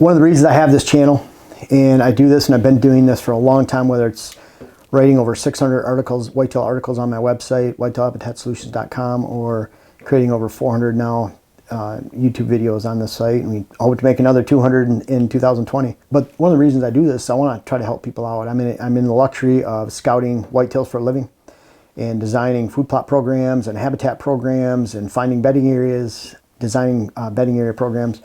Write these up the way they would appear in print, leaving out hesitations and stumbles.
One of the reasons I have this channel, and I do this, and I've been doing this for a long time, whether it's writing over 600 articles, whitetail articles on my website, whitetailhabitatsolutions.com, or creating over 400 now YouTube videos on the site, and we hope to make another 200 in 2020. But one of the reasons I do this, I want to try to help people out. I'm in the luxury of scouting whitetails for a living and designing food plot programs and habitat programs and finding bedding areas, designing bedding area programs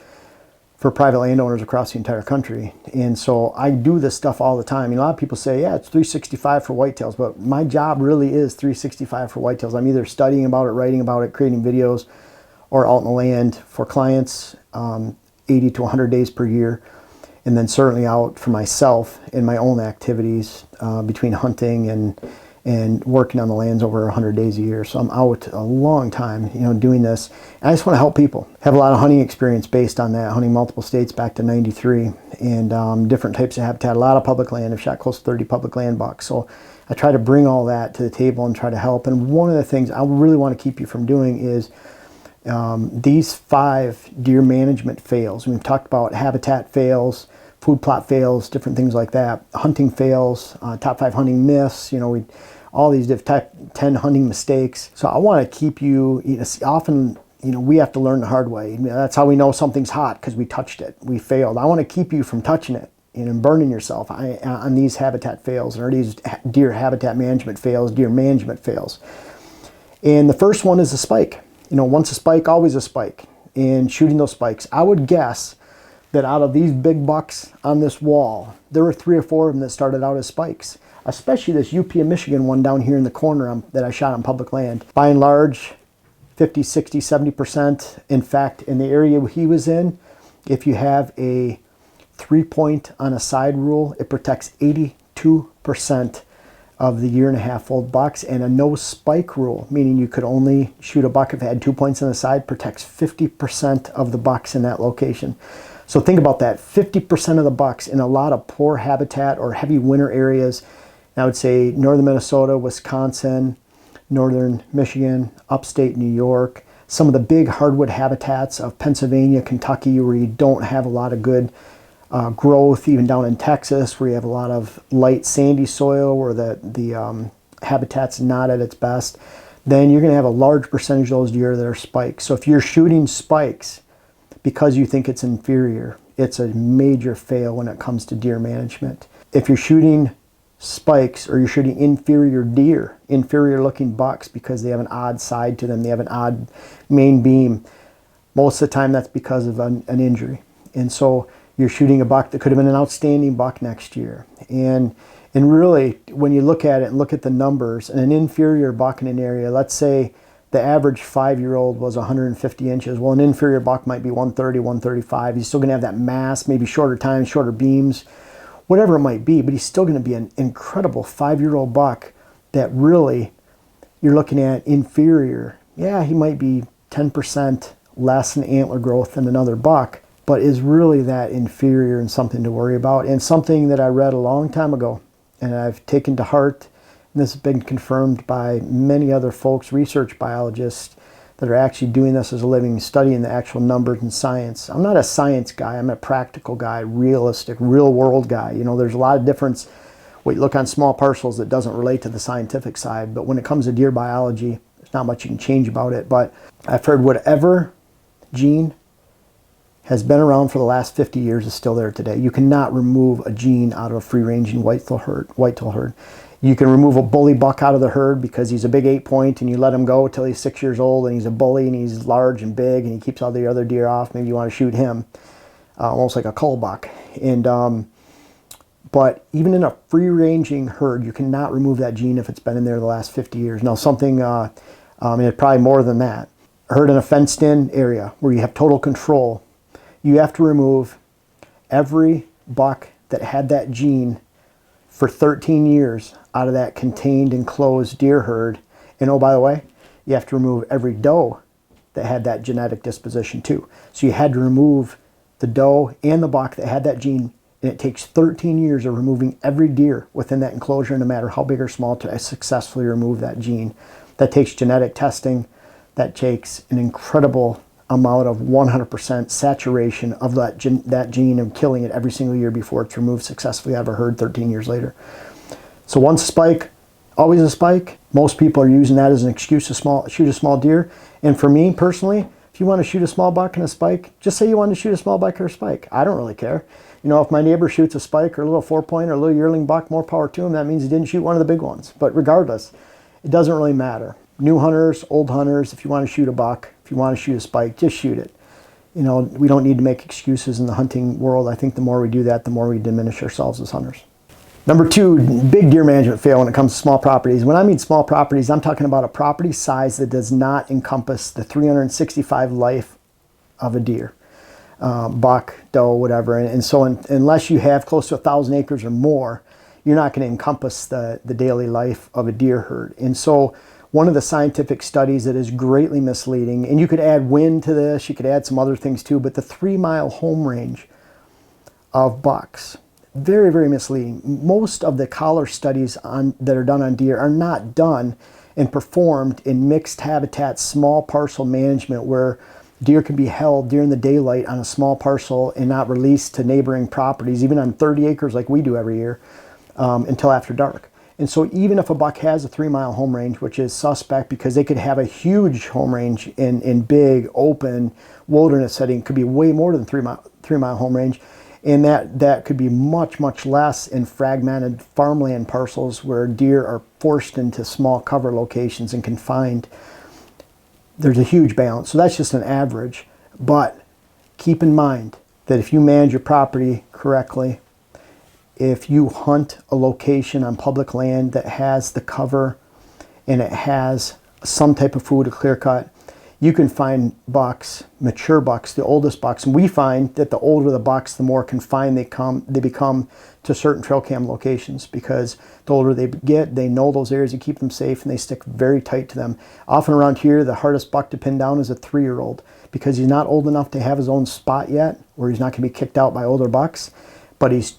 for private landowners across the entire country. And so I do this stuff all the time. A lot of people say, yeah, it's 365 for whitetails, but my job really is 365 for whitetails. I'm either studying about it, writing about it, creating videos, or out in the land for clients 80 to 100 days per year. And then certainly out for myself in my own activities between hunting and working on the lands over 100 days a year. So I'm out a long time, doing this. And I just want to help people. Have a lot of hunting experience based on that, hunting multiple states back to '93, and different types of habitat, a lot of public land. I've shot close to 30 public land bucks. So I try to bring all that to the table and try to help. And one of the things I really want to keep you from doing is these 5 deer management fails. We've talked about habitat fails, food plot fails, different things like that, hunting fails, top 5 hunting myths, all these top 10 hunting mistakes. So I want to keep you, often, we have to learn the hard way. That's how we know something's hot, because we touched it, we failed. I want to keep you from touching it and burning yourself on these habitat fails, or these deer habitat management fails, deer management fails. And the first one is a spike. Once a spike, always a spike. And shooting those spikes, I would guess that out of these big bucks on this wall, there were 3 or 4 of them that started out as spikes. Especially this UP of Michigan one down here in the corner that I shot on public land. By and large, 50, 60, 70%. In fact, in the area he was in, if you have a 3-point on a side rule, it protects 82% of the 1.5-year-old bucks, and a no spike rule, meaning you could only shoot a buck if it had 2 points on the side, protects 50% of the bucks in that location. So think about that, 50% of the bucks in a lot of poor habitat or heavy winter areas. I would say northern Minnesota, Wisconsin, northern Michigan, upstate New York, some of the big hardwood habitats of Pennsylvania, Kentucky, where you don't have a lot of good growth, even down in Texas, where you have a lot of light sandy soil, where the habitat's not at its best, then you're going to have a large percentage of those deer that are spikes. So if you're shooting spikes because you think it's inferior, it's a major fail when it comes to deer management. If you're shooting spikes, or you're shooting inferior deer, inferior looking bucks, because they have an odd side to them, they have an odd main beam, most of the time that's because of an injury. And so you're shooting a buck that could have been an outstanding buck next year. And really, when you look at it and look at the numbers, and an inferior buck in an area, let's say the average 5-year-old was 150 inches. Well, an inferior buck might be 130, 135. He's still going to have that mass, maybe shorter time, shorter beams, whatever it might be, but he's still going to be an incredible 5-year-old buck that really you're looking at inferior. Yeah, he might be 10% less in antler growth than another buck, but is really that inferior and something to worry about. And something that I read a long time ago and I've taken to heart, and this has been confirmed by many other folks, research biologists, that are actually doing this as a living, studying the actual numbers and science. I'm not a science guy, I'm a practical guy, realistic, real world guy. There's a lot of difference when you look on small parcels that doesn't relate to the scientific side, but when it comes to deer biology, there's not much you can change about it. But I've heard whatever gene has been around for the last 50 years is still there today. You cannot remove a gene out of a free-ranging whitetail herd. You can remove a bully buck out of the herd because he's a big 8-point, and you let him go till he's 6 years old, and he's a bully, and he's large and big, and he keeps all the other deer off. Maybe you want to shoot him, almost like a cull buck. But even in a free-ranging herd, you cannot remove that gene if it's been in there the last 50 years. Now, something, and it's probably more than that. A herd in a fenced-in area where you have total control, you have to remove every buck that had that gene for 13 years out of that contained, enclosed deer herd. And oh, by the way, you have to remove every doe that had that genetic disposition too. So you had to remove the doe and the buck that had that gene, and it takes 13 years of removing every deer within that enclosure, no matter how big or small, to successfully remove that gene. That takes genetic testing. That takes an incredible amount of 100% saturation of that gene and killing it every single year before it's removed successfully out of a herd 13 years later. So once a spike, always a spike. Most people are using that as an excuse to shoot a small deer. And for me personally, if you want to shoot a small buck and a spike, just say you want to shoot a small buck or a spike. I don't really care. You know, if my neighbor shoots a spike or a little 4-point or a little yearling buck, more power to him. That means he didn't shoot one of the big ones. But regardless, it doesn't really matter. New hunters, old hunters, if you want to shoot a buck, if you want to shoot a spike, just shoot it. You know, we don't need to make excuses in the hunting world. I think the more we do that, the more we diminish ourselves as hunters. Number 2, big deer management fail when it comes to small properties. When I mean small properties, I'm talking about a property size that does not encompass the 365 life of a deer. Buck, doe, whatever. And so unless you have close to 1,000 acres or more, you're not going to encompass the daily life of a deer herd. And so one of the scientific studies that is greatly misleading, and you could add wind to this, you could add some other things too, but the 3-mile home range of bucks, very, very misleading. Most of the collar studies that are done on deer are not done and performed in mixed habitat, small parcel management where deer can be held during the daylight on a small parcel and not released to neighboring properties, even on 30 acres like we do every year, until after dark. And so even if a buck has a 3-mile home range, which is suspect because they could have a huge home range in big, open wilderness setting, could be way more than 3-mile home range. And that could be much, much less in fragmented farmland parcels where deer are forced into small cover locations and confined. There's a huge balance. So that's just an average. But keep in mind that if you manage your property correctly, if you hunt a location on public land that has the cover and it has some type of food, a clear cut, you can find bucks, mature bucks, the oldest bucks. And we find that the older the bucks, the more confined they become to certain trail cam locations, because the older they get, they know those areas and keep them safe, and they stick very tight to them. Often around here, the hardest buck to pin down is a 3-year-old, because he's not old enough to have his own spot yet, where he's not going to be kicked out by older bucks, but he's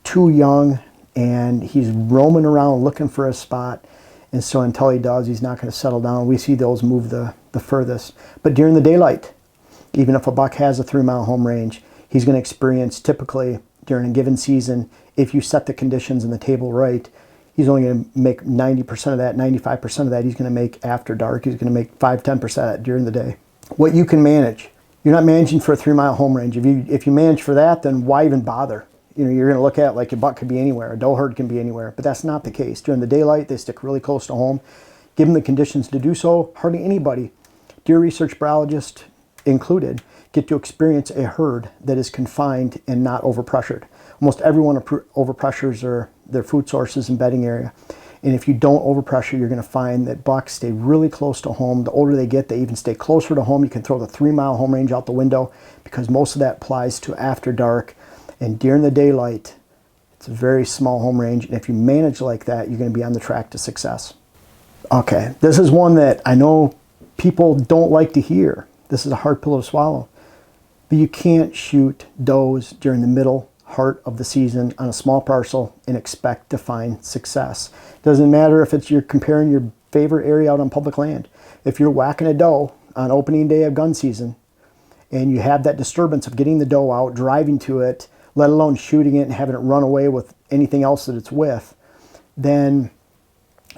too young and he's roaming around looking for a spot. And so until he does, he's not going to settle down. We see those move the furthest. But during the daylight, even if a buck has a 3-mile home range, he's going to experience, typically during a given season, if you set the conditions and the table right, he's only going to make 90% of that, 95% of that he's going to make after dark. He's going to make 5-10% of that during the day. What you can manage. You're not managing for a 3-mile home range. If you manage for that, then why even bother? You know, you're going to look at it like your buck could be anywhere, a doe herd can be anywhere, but that's not the case. During the daylight, they stick really close to home. Give them the conditions to do so. Hardly anybody, deer research biologist included, get to experience a herd that is confined and not overpressured. Almost everyone overpressures their food sources and bedding area. And if you don't overpressure, you're going to find that bucks stay really close to home. The older they get, they even stay closer to home. You can throw the 3-mile home range out the window, because most of that applies to after dark. And during the daylight, it's a very small home range. And if you manage like that, you're going to be on the track to success. Okay, this is one that I know people don't like to hear. This is a hard pill to swallow. But you can't shoot does during the middle heart of the season on a small parcel and expect to find success. Doesn't matter if you're comparing your favorite area out on public land. If you're whacking a doe on opening day of gun season and you have that disturbance of getting the doe out, driving to it, let alone shooting it and having it run away with anything else that it's with, then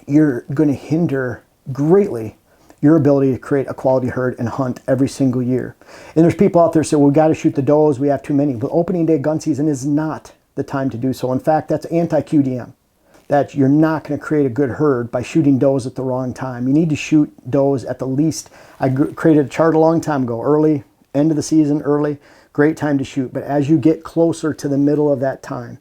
you're going to hinder greatly your ability to create a quality herd and hunt every single year. And there's people out there say, well, we've got to shoot the does, we have too many. But opening day gun season is not the time to do so. In fact, that's anti-QDM. That you're not going to create a good herd by shooting does at the wrong time. You need to shoot does at the least. I created a chart a long time ago, early, end of the season, early, great time to shoot. But as you get closer to the middle of that time,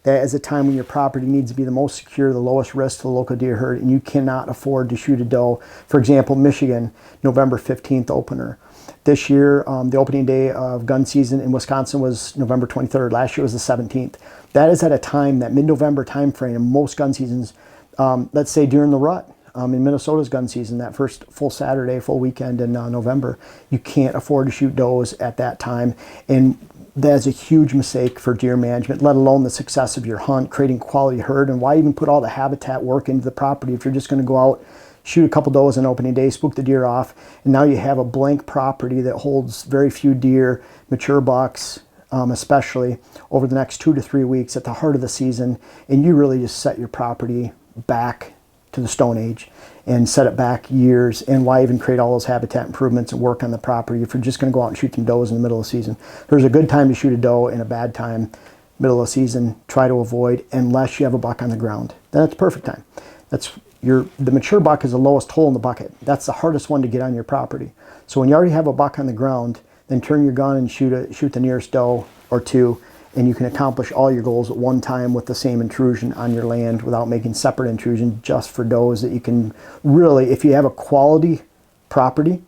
that is a time when your property needs to be the most secure, the lowest risk to the local deer herd, and you cannot afford to shoot a doe. For example, Michigan, November 15th opener. This year, the opening day of gun season in Wisconsin was November 23rd. Last year was the 17th. That is at a time, that mid-November time frame in most gun seasons, let's say during the rut, in Minnesota's gun season, that first full Saturday, full weekend in November, you can't afford to shoot does at that time. And that's a huge mistake for deer management, let alone the success of your hunt, creating quality herd. And why even put all the habitat work into the property if you're just going to go out, shoot a couple does on opening day, spook the deer off, and now you have a blank property that holds very few deer, mature bucks, especially over the next 2 to 3 weeks at the heart of the season, and you really just set your property back to the Stone Age and set it back years. And why even create all those habitat improvements and work on the property if you're just going to go out and shoot some does in the middle of the season? There's a good time to shoot a doe and a bad time, middle of the season. Try to avoid, unless you have a buck on the ground. Then it's perfect time. The mature buck is the lowest hole in the bucket. That's the hardest one to get on your property. So when you already have a buck on the ground, then turn your gun and shoot the nearest doe or two, and you can accomplish all your goals at one time with the same intrusion on your land without making separate intrusion just for does that you can really, if you have a quality property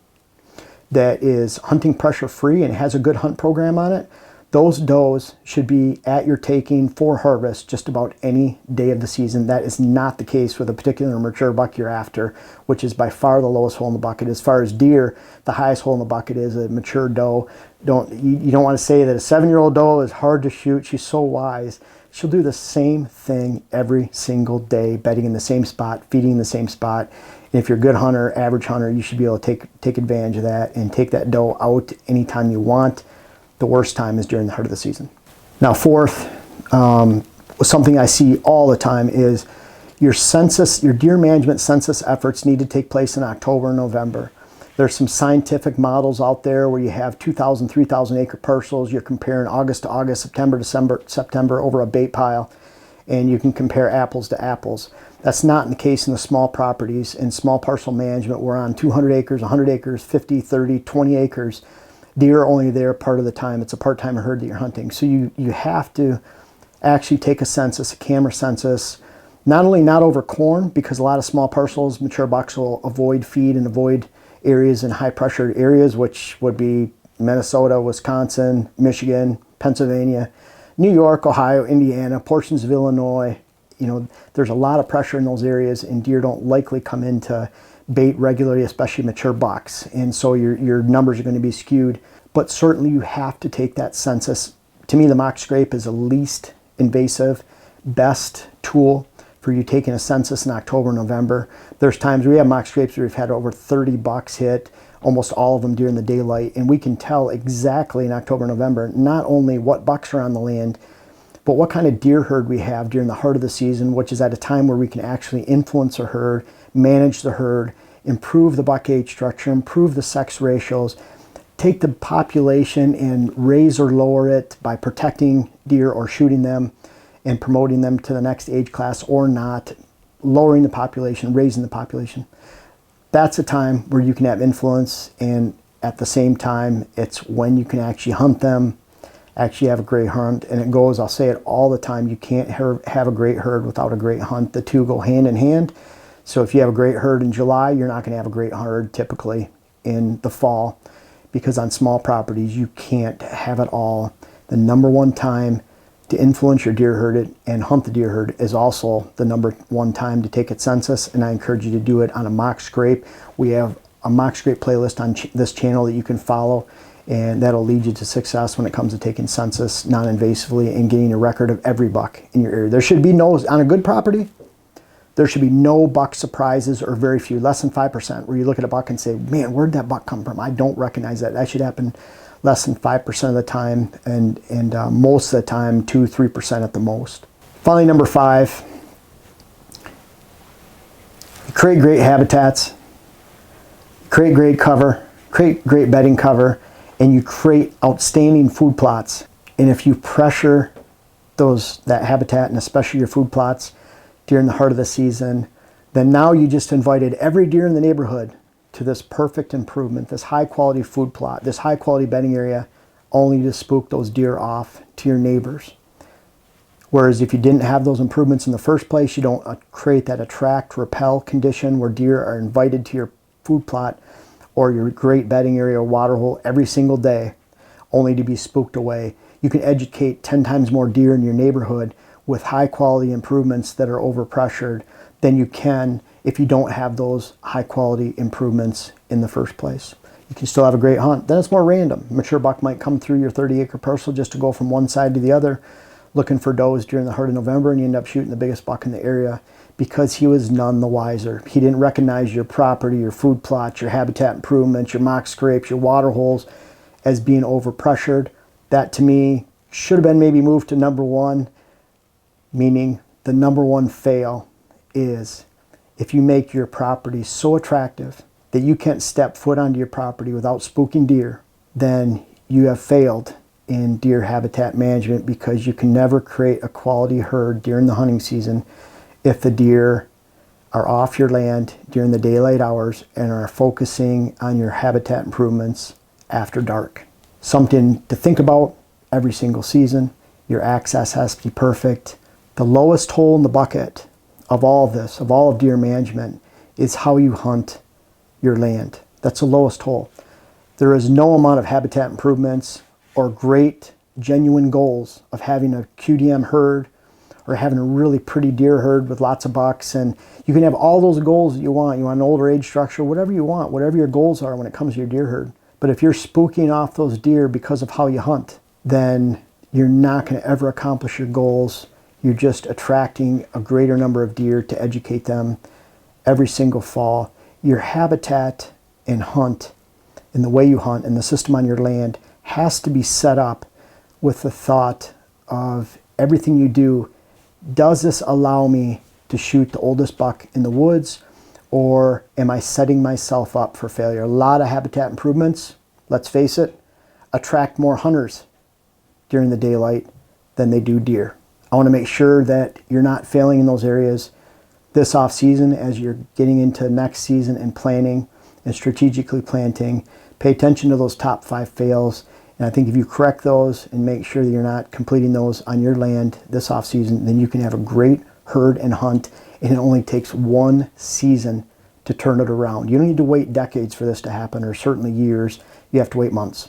that is hunting pressure free and has a good hunt program on it, those does should be at your taking for harvest just about any day of the season. That is not the case with a particular mature buck you're after, which is by far the lowest hole in the bucket. As far as deer, the highest hole in the bucket is a mature doe. You don't want to say that a 7-year-old doe is hard to shoot. She's so wise. She'll do the same thing every single day, bedding in the same spot, feeding in the same spot. And if you're a good hunter, average hunter, you should be able to take advantage of that and take that doe out anytime you want. The worst time is during the heart of the season. Now, fourth, something I see all the time is your deer management census efforts need to take place in October and November. There's some scientific models out there where you have 2,000, 3,000 acre parcels. You're comparing August to August, September to September over a bait pile, and you can compare apples to apples. That's not the case in the small properties. In small parcel management, we're on 200 acres, 100 acres, 50, 30, 20 acres. Deer are only there part of the time. It's a part-time herd that you're hunting. So you have to actually take a census, a camera census, not only not over corn, because a lot of small parcels, mature bucks will avoid feed and avoid areas in high pressured areas, which would be Minnesota, Wisconsin, Michigan, Pennsylvania, New York, Ohio, Indiana, portions of Illinois. There's a lot of pressure in those areas, and deer don't likely come into bait regularly, especially mature bucks, and so your numbers are going to be skewed. But certainly you have to take that census. To me, the mock scrape is the least invasive, best tool for you taking a census in October, November. There's times we have mock scrapes where we've had over 30 bucks hit, almost all of them during the daylight, and we can tell exactly in October, November, not only what bucks are on the land, but what kind of deer herd we have during the heart of the season, which is at a time where we can actually influence a herd, manage the herd, improve the buck age structure, improve the sex ratios, take the population and raise or lower it by protecting deer or shooting them and promoting them to the next age class or not, lowering the population, raising the population. That's a time where you can have influence, and at the same time, it's when you can actually hunt them, actually have a great hunt. And it goes, I'll say it all the time, you can't have a great herd without a great hunt. The two go hand in hand. So if you have a great herd in July, you're not going to have a great herd typically in the fall, because on small properties, you can't have it all. The number one time to influence your deer herd and hunt the deer herd is also the number one time to take a census, and I encourage you to do it on a mock scrape. We have a mock scrape playlist on this channel that you can follow, and that'll lead you to success when it comes to taking census non-invasively and getting a record of every buck in your area. There should be no, on a good property, there should be no buck surprises, or very few, less than 5%, where you look at a buck and say, man, where'd that buck come from? I don't recognize that. That should happen less than 5% of the time, and most of the time 2-3% at the most. Finally, number 5, create great habitats, create great cover, create great bedding cover, and you create outstanding food plots. And if you pressure that habitat, and especially your food plots during the heart of the season, then now you just invited every deer in the neighborhood to this perfect improvement, this high quality food plot, this high quality bedding area, only to spook those deer off to your neighbors. Whereas if you didn't have those improvements in the first place, you don't create that attract, repel condition where deer are invited to your food plot or your great bedding area or water hole every single day, only to be spooked away. You can educate 10 times more deer in your neighborhood with high quality improvements that are overpressured than you can if you don't have those high quality improvements in the first place. You can still have a great hunt. Then it's more random. A mature buck might come through your 30 acre parcel just to go from one side to the other, looking for does during the heart of November, and you end up shooting the biggest buck in the area because he was none the wiser. He didn't recognize your property, your food plots, your habitat improvements, your mock scrapes, your water holes as being overpressured. That to me should have been maybe moved to number one, meaning the number one fail is if you make your property so attractive that you can't step foot onto your property without spooking deer, then you have failed in deer habitat management, because you can never create a quality herd during the hunting season if the deer are off your land during the daylight hours and are focusing on your habitat improvements after dark. Something to think about every single season. Your access has to be perfect. The lowest hole in the bucket of all of this, of all of deer management, is how you hunt your land. That's the lowest hole. There is no amount of habitat improvements or great genuine goals of having a QDM herd or having a really pretty deer herd with lots of bucks, and you can have all those goals that you want. You want an older age structure, whatever you want, whatever your goals are when it comes to your deer herd. But if you're spooking off those deer because of how you hunt, then you're not going to ever accomplish your goals. You're just attracting a greater number of deer to educate them every single fall. Your habitat and hunt, and the way you hunt and the system on your land has to be set up with the thought of everything you do. Does this allow me to shoot the oldest buck in the woods, or am I setting myself up for failure? A lot of habitat improvements, let's face it, attract more hunters during the daylight than they do deer. I want to make sure that you're not failing in those areas this off season as you're getting into next season and planning and strategically planting. Pay attention to those top 5 fails. And I think if you correct those and make sure that you're not completing those on your land this off season, then you can have a great herd and hunt. And it only takes one season to turn it around. You don't need to wait decades for this to happen, or certainly years. You have to wait months.